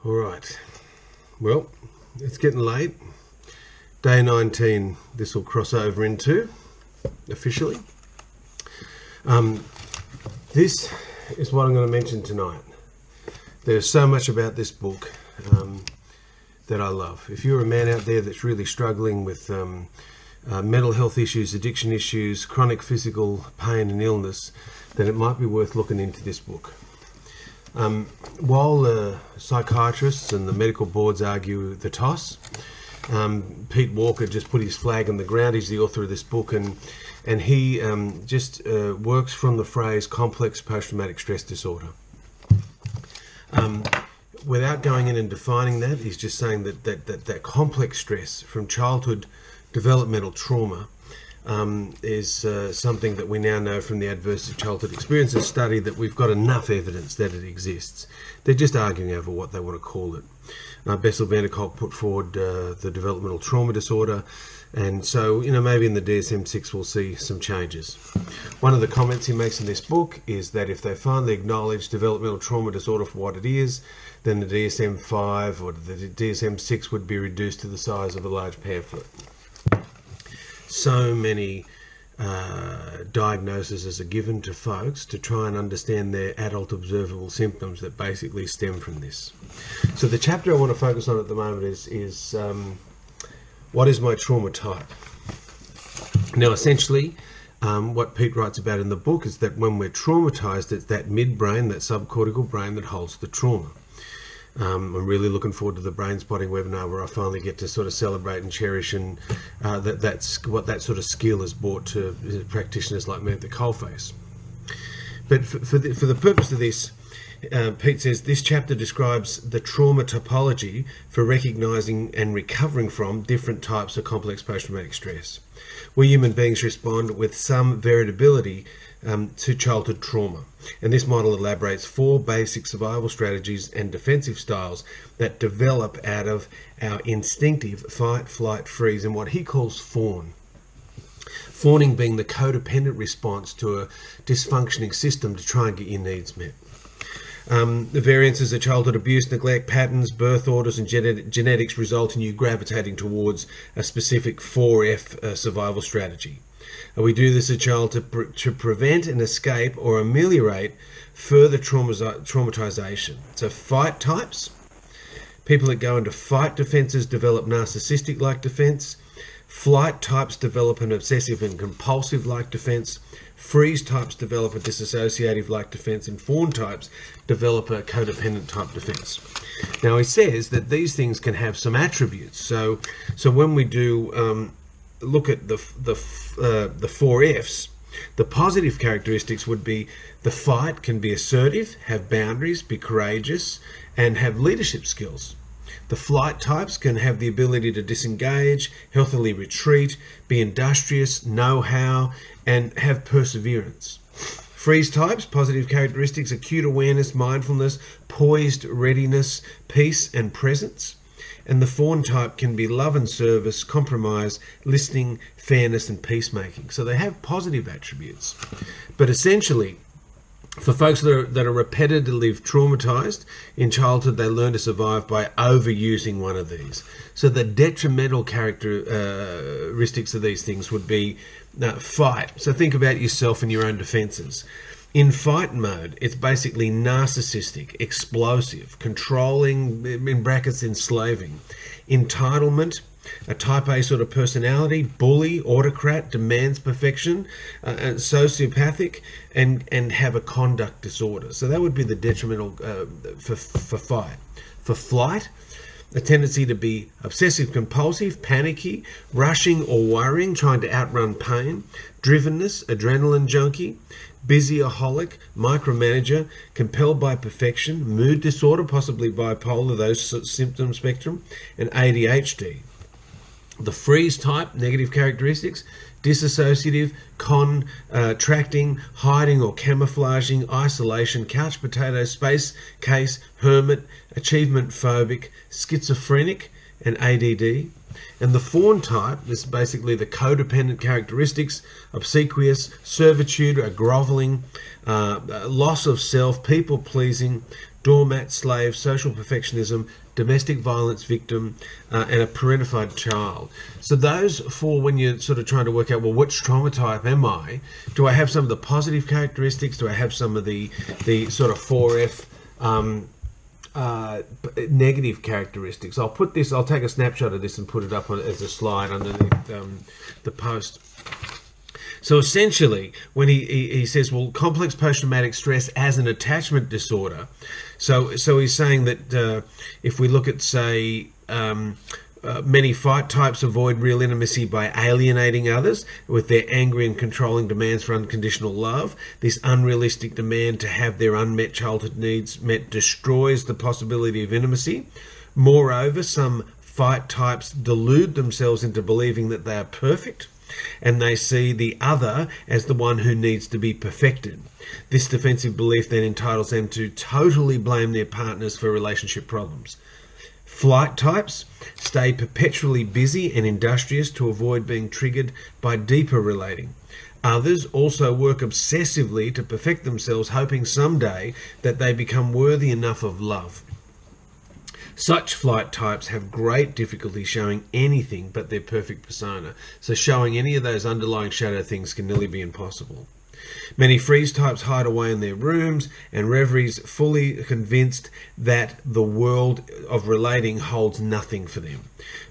All right, well, it's getting late. Day 19, this will cross over into, officially. This is what I'm going to mention tonight. There's so much about this book that I love. If you're a man out there that's really struggling with mental health issues, addiction issues, chronic physical pain and illness, then it might be worth looking into this book. While the psychiatrists and the medical boards argue the toss, Pete Walker just put his flag on the ground. He's the author of this book, and he just works from the phrase complex post-traumatic stress disorder. Without going in and defining that, he's just saying that complex stress from childhood developmental trauma is something that we now know from the Adverse Childhood Experiences study that we've got enough evidence that it exists. They're just arguing over what they want to call it. Bessel van der Kolk put forward the developmental trauma disorder, and so maybe in the DSM-6 we'll see some changes. One of the comments he makes in this book is that if they finally acknowledge developmental trauma disorder for what it is, then the DSM-5 or the DSM-6 would be reduced to the size of a large pamphlet. So many diagnoses are given to folks to try and understand their adult observable symptoms that basically stem from this. So the chapter I want to focus on at the moment is what is my trauma type? Now essentially what Pete writes about in the book is that when we're traumatized, it's that midbrain, that subcortical brain that holds the trauma. I'm really looking forward to the brain spotting webinar where I finally get to sort of celebrate and cherish and that's what that sort of skill has brought to practitioners like me at the coalface. But for the purpose of this, Pete says this chapter describes the trauma topology for recognizing and recovering from different types of complex post-traumatic stress. We human beings respond with some variability to childhood trauma, and this model elaborates 4 basic survival strategies and defensive styles that develop out of our instinctive fight, flight, freeze, and what he calls fawn. Fawning being the codependent response to a dysfunctioning system to try and get your needs met. The variances of childhood abuse, neglect, patterns, birth orders, and genetics result in you gravitating towards a specific 4F survival strategy. We do this as a child to prevent and escape or ameliorate further traumatization. So fight types, people that go into fight defenses develop narcissistic-like defense. Flight types develop an obsessive and compulsive-like defense. Freeze types develop a disassociative-like defense, and fawn types develop a codependent-type defense. Now he says that these things can have some attributes. So when we do look at the 4 Fs, the positive characteristics would be the fight can be assertive, have boundaries, be courageous, and have leadership skills. The flight types can have the ability to disengage, healthily retreat, be industrious, know how, and have perseverance. Freeze types, positive characteristics, acute awareness, mindfulness, poised readiness, peace, and presence. And the fawn type can be love and service, compromise, listening, fairness, and peacemaking. So they have positive attributes. But essentially, for folks that are repetitively traumatized in childhood, they learn to survive by overusing one of these. So the detrimental characteristics of these things would be fight. So think about yourself and your own defenses. In fight mode, it's basically narcissistic, explosive, controlling, in brackets, enslaving. Entitlement, a type A sort of personality, bully, autocrat, demands perfection, sociopathic, and have a conduct disorder. So that would be the detrimental for fight. For flight, a tendency to be obsessive compulsive, panicky, rushing or worrying, trying to outrun pain, drivenness, adrenaline junkie, busyaholic, micromanager, compelled by perfection, mood disorder, possibly bipolar, those symptom spectrum, and ADHD. The freeze type, negative characteristics, disassociative, contracting, hiding or camouflaging, isolation, couch potato, space case, hermit, achievement phobic, schizophrenic, and ADD. And the fawn type is basically the codependent characteristics, obsequious, servitude, a groveling, loss of self, people-pleasing, doormat, slave, social perfectionism, domestic violence victim, and a parentified child. So those four, when you're sort of trying to work out, well, which trauma type am I? Do I have some of the positive characteristics? Do I have some of the sort of 4F negative characteristics? I'll take a snapshot of this and put it up as a slide underneath the post. So essentially, when he says, well, complex post-traumatic stress as an attachment disorder, so he's saying that if we look at, say, many fight types avoid real intimacy by alienating others with their angry and controlling demands for unconditional love. This unrealistic demand to have their unmet childhood needs met destroys the possibility of intimacy. Moreover, some fight types delude themselves into believing that they are perfect, and they see the other as the one who needs to be perfected. This defensive belief then entitles them to totally blame their partners for relationship problems. Flight types stay perpetually busy and industrious to avoid being triggered by deeper relating. Others also work obsessively to perfect themselves, hoping someday that they become worthy enough of love. Such flight types have great difficulty showing anything but their perfect persona. So showing any of those underlying shadow things can nearly be impossible. Many freeze types hide away in their rooms and reveries, fully convinced that the world of relating holds nothing for them.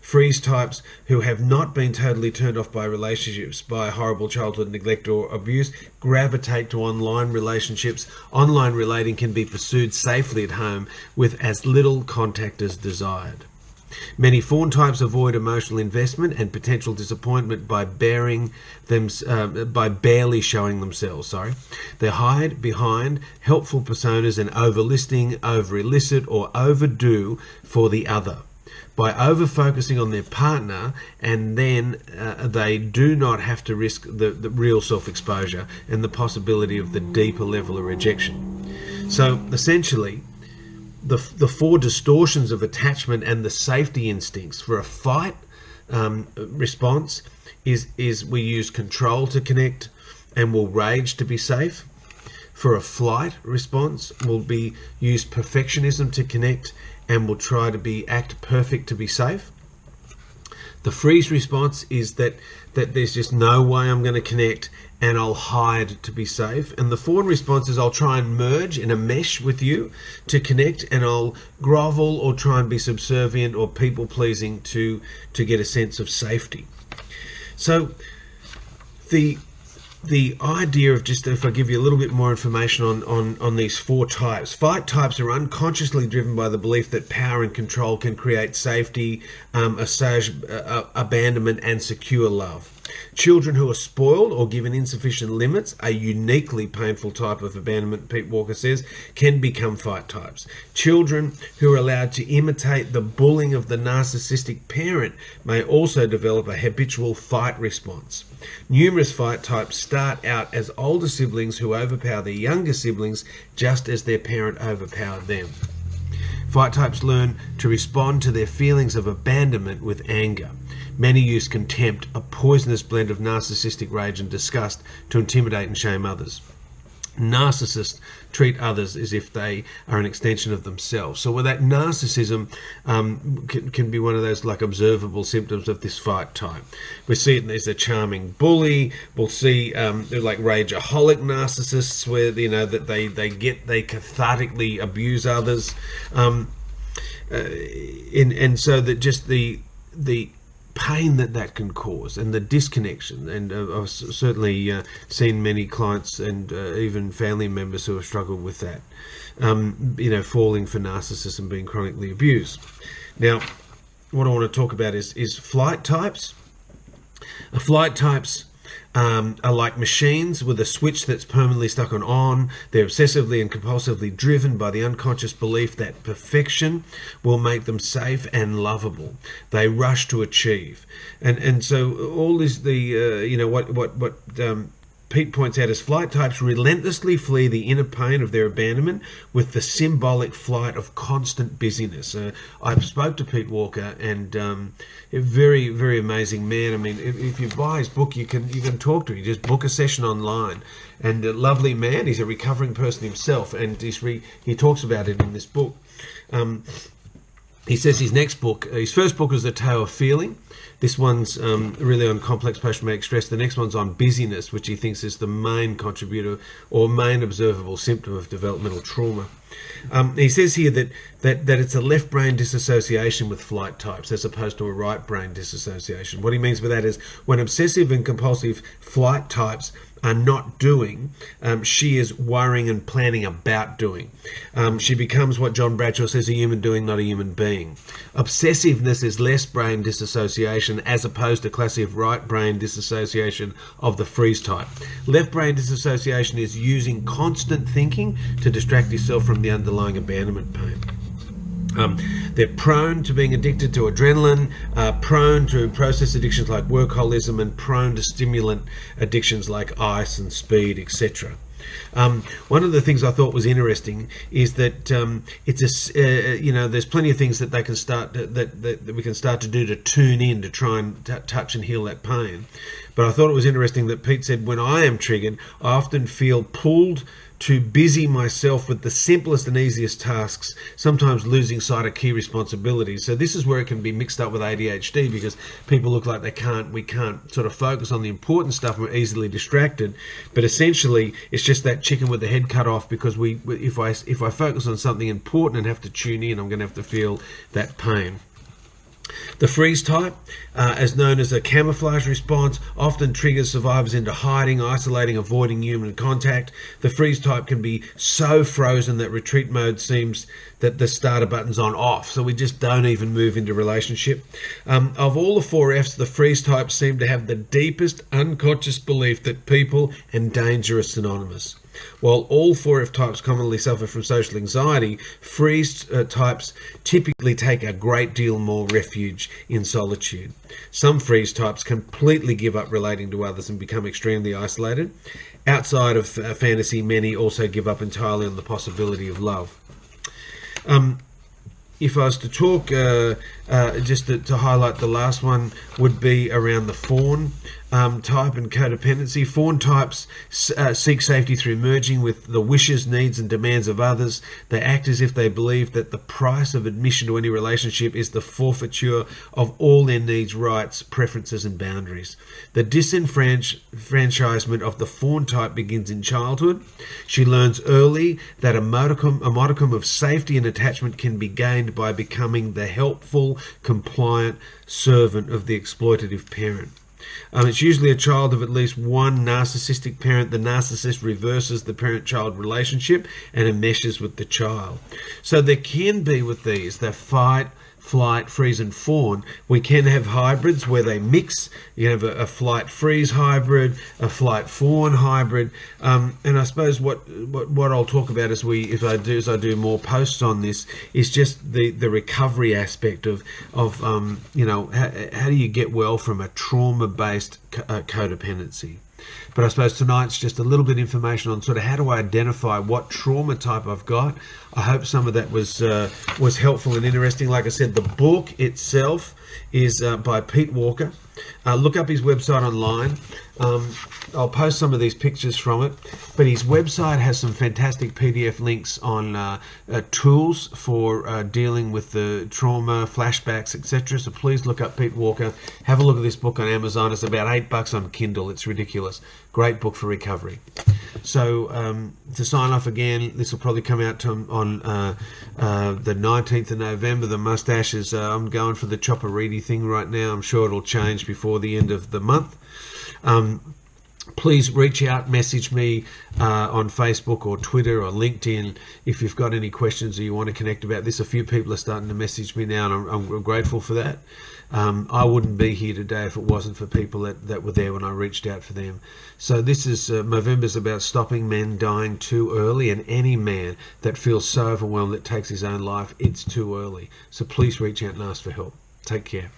Freeze types who have not been totally turned off by relationships, by horrible childhood neglect or abuse, gravitate to online relationships. Online relating can be pursued safely at home with as little contact as desired. Many fawn types avoid emotional investment and potential disappointment by barely showing themselves. They hide behind helpful personas and over-listing, over-elicit, or overdo for the other. By over-focusing on their partner, and then they do not have to risk the real self-exposure and the possibility of the deeper level of rejection. So essentially, the four distortions of attachment and the safety instincts for a fight response is we use control to connect and will rage to be safe. For a flight response, we'll use perfectionism to connect and will try to act perfect to be safe. The freeze response is that there's just no way I'm going to connect and I'll hide to be safe. And the fawn response is I'll try and merge in a mesh with you to connect, and I'll grovel or try and be subservient or people-pleasing to get a sense of safety. So the idea of, just if I give you a little bit more information on these four types. Fight types are unconsciously driven by the belief that power and control can create safety, abandonment, and secure love. Children who are spoiled or given insufficient limits, a uniquely painful type of abandonment, Pete Walker says, can become fight types. Children who are allowed to imitate the bullying of the narcissistic parent may also develop a habitual fight response. Numerous fight types start out as older siblings who overpower their younger siblings just as their parent overpowered them. Fight types learn to respond to their feelings of abandonment with anger. Many use contempt, a poisonous blend of narcissistic rage and disgust, to intimidate and shame others. Narcissists treat others as if they are an extension of themselves. So, that narcissism can be one of those observable symptoms of this fight type. We see it as a charming bully. We'll see rageaholic narcissists, where that they cathartically abuse others, and so that just the pain that can cause and the disconnection, and I've certainly seen many clients and even family members who have struggled with that, falling for narcissism, being chronically abused. Now, what I want to talk about is flight types. Flight types are like machines with a switch that's permanently stuck on. They're obsessively and compulsively driven by the unconscious belief that perfection will make them safe and lovable. They rush to achieve, and so all is what Pete points out, as flight types relentlessly flee the inner pain of their abandonment with the symbolic flight of constant busyness. I spoke to Pete Walker, and a very, very amazing man. I mean, if you buy his book, you can talk to him. You just book a session online. And a lovely man. He's a recovering person himself, and he talks about it in this book. He says his next book, his first book was The Tale of Feeling. This one's really on complex post-traumatic stress. The next one's on busyness, which he thinks is the main contributor or main observable symptom of developmental trauma. He says here that it's a left brain disassociation with flight types as opposed to a right brain disassociation. What he means by that is when obsessive and compulsive flight types are not doing, she is worrying and planning about doing. She becomes what John Bradshaw says, a human doing, not a human being. Obsessiveness is left brain disassociation as opposed to classic right brain disassociation of the freeze type. Left brain disassociation is using constant thinking to distract yourself from the underlying abandonment pain. They're prone to being addicted to adrenaline, prone to process addictions like workaholism, and prone to stimulant addictions like ice and speed, etc. One of the things I thought was interesting is that there's plenty of things that they can start that we can start to do to tune in to try and touch and heal that pain. But I thought it was interesting that Pete said, when I am triggered, I often feel pulled to busy myself with the simplest and easiest tasks, sometimes losing sight of key responsibilities. So this is where it can be mixed up with ADHD, because people look like we can't sort of focus on the important stuff, and we're easily distracted. But essentially, it's just that chicken with the head cut off, because if I focus on something important and have to tune in, I'm going to have to feel that pain. The freeze type, as known as a camouflage response, often triggers survivors into hiding, isolating, avoiding human contact. The freeze type can be so frozen that retreat mode seems that the starter button's on off, so we just don't even move into relationship. Of all the 4Fs, the freeze types seem to have the deepest unconscious belief that people and danger are synonymous. While all 4F types commonly suffer from social anxiety, freeze types typically take a great deal more refuge in solitude. Some freeze types completely give up relating to others and become extremely isolated. Outside of fantasy, many also give up entirely on the possibility of love. If I was to talk, just to highlight the last one, would be around the fawn type and codependency. Fawn types seek safety through merging with the wishes, needs and demands of others. They act as if they believe that the price of admission to any relationship is the forfeiture of all their needs, rights, preferences and boundaries. The disenfranchisement of the fawn type begins in childhood. She learns early that a modicum of safety and attachment can be gained by becoming the helpful, compliant servant of the exploitative parent. It's usually a child of at least one narcissistic parent. The narcissist reverses the parent-child relationship and enmeshes with the child. So there can be with these, the fight, flight, freeze and fawn. We can have hybrids where they mix. You have a flight freeze hybrid, a flight fawn hybrid, and I suppose what I'll talk about as I do more posts on this is just the recovery aspect of how do you get well from a trauma-based codependency. But I suppose tonight's just a little bit of information on sort of how do I identify what trauma type I've got. I hope some of that was helpful and interesting. Like I said, the book itself is by Pete Walker. Look up his website online. I'll post some of these pictures from it, but his website has some fantastic PDF links on tools for dealing with the trauma, flashbacks, etc. So please look up Pete Walker. Have a look at this book on Amazon. It's about $8 on Kindle. It's ridiculous. Great book for recovery. So to sign off again, this will probably come out on the 19th of November. The mustaches, I'm going for the Chopper Reedy thing right now. I'm sure it'll change before the end of the month. Please reach out, message me on Facebook or Twitter or LinkedIn if you've got any questions or you want to connect about this. A few people are starting to message me now, and I'm grateful for that. I wouldn't be here today if it wasn't for people that were there when I reached out for them. So this is MOvember's about stopping men dying too early, and any man that feels so overwhelmed that takes his own life, it's too early. So please reach out and ask for help. Take care.